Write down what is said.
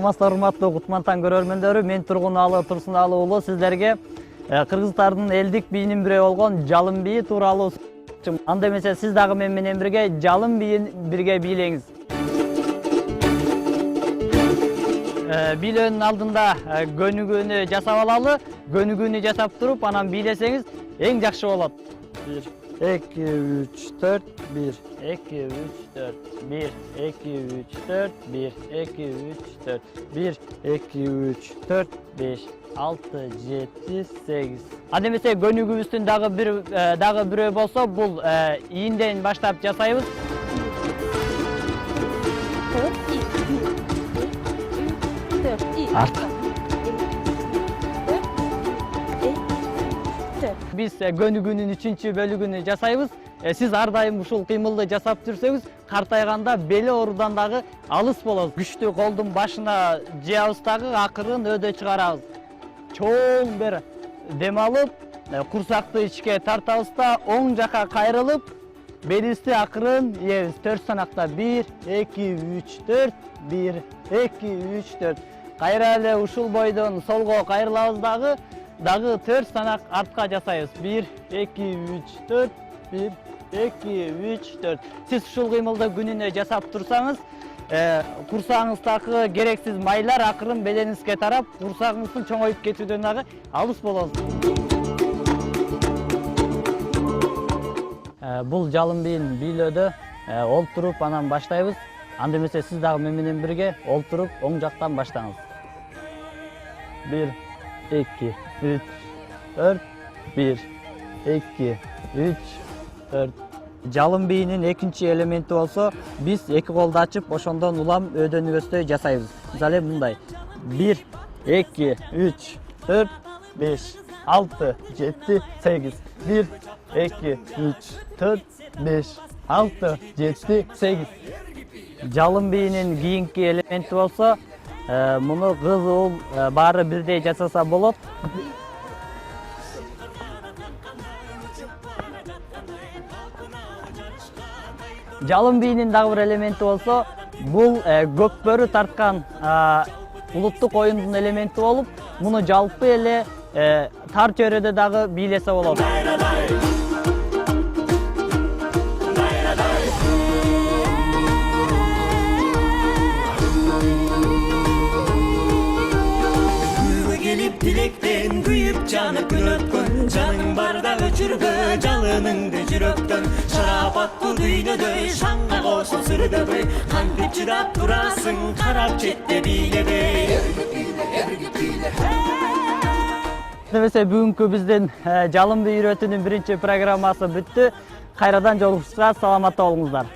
Саламатсыздар урматтуу Кутмантан көрөрмөндөрү, мен Тургуналы Турсуналы уулу сиздерге кыргыздардын элдик бийинин бири болгон жалын бийи тууралуу анда эмесе сиз дагы мен менен бирге жалын бийин бирге бийлеңиз. Бийлөөнүн алдында көнүгүүнү жасап алалы. Көнүгүүнү жасап туруп анан бийлесеңиз эң жакшы болот. 1 2 3 4 1 2 3 4 1 2 3 4 1 2 3 4 1 2 3 4 5 6 7 8. Анда эмесе көнүгүүбүздүн дагы бирөө болсо, бул ийинден баштап жасайбыз. Биз көнүгүүнүн 3-чү бөлүгүнү жасайбыз. Сиз ар дайым ушул кыймылды жасап жүрсөңүз, картайганда бели оорудан дагы алыс болосуз. Күчтүү колдун башына жаябыз дагы, акырын өдө чыгарабыз. Чоң бир дем алып, курсакты ичке тартабыз да, оң жака кайрылып, белибизди акырын ийебиз. 4 санакта 1 2 3 4 1 2 3 4. Кайра эле ушул бойдон солго кайрылабыз дагы 4 санак артка жасайбыз. 1 2 3 4 1 2 3 4. Сиз ушул кыймылды күнүнө жасап турсаңыз, курсагыңыздагы керексиз майлар акырын белиңизге тарап, курсагыңыздын чоңоюп кетүүдөн дагы алыс болосуз. Бул жалын бийин бийлөөдө олтуруп анан баштайбыз. Анда эмесе сиз дагы мен менен бирге олтуруп оң жактан баштаңыз. 1 2 3 4 1 2 3 4. Жалын бийинин экинчи элементи болсо, биз эки колду ачып, ошондон улам өйдөнүбөздөй жасайбыз. Мисалы мындай: 1 2 3 4 5 6 7 8 1 2 3 4 5 6 7 8. Жалын бийинин кийинки элементи болсо, муну кыз уул баары бирдей жасаса болот. Жалын бийинин дагы бир элементи болсо, бул көкбөрү тарткан улуттук оюндун элементи болуп, муну жалпы эле тар чөйрөдө дагы бийлесе болот. Dilekten kuyup canı gün ötkün, canın barda öçürgü жалыныңды жүрөктөн. Шарапаттуу дүйнөдөй шаңга кошул сүрдөбөй, кантип чыдап турасың карап четте бийлебей. Немесе бүгүнкү биздин жалын бий үйрөтүүнүн биринчи программасы бүттү. Кайрадан жолугушканга саламатта болуңуздар.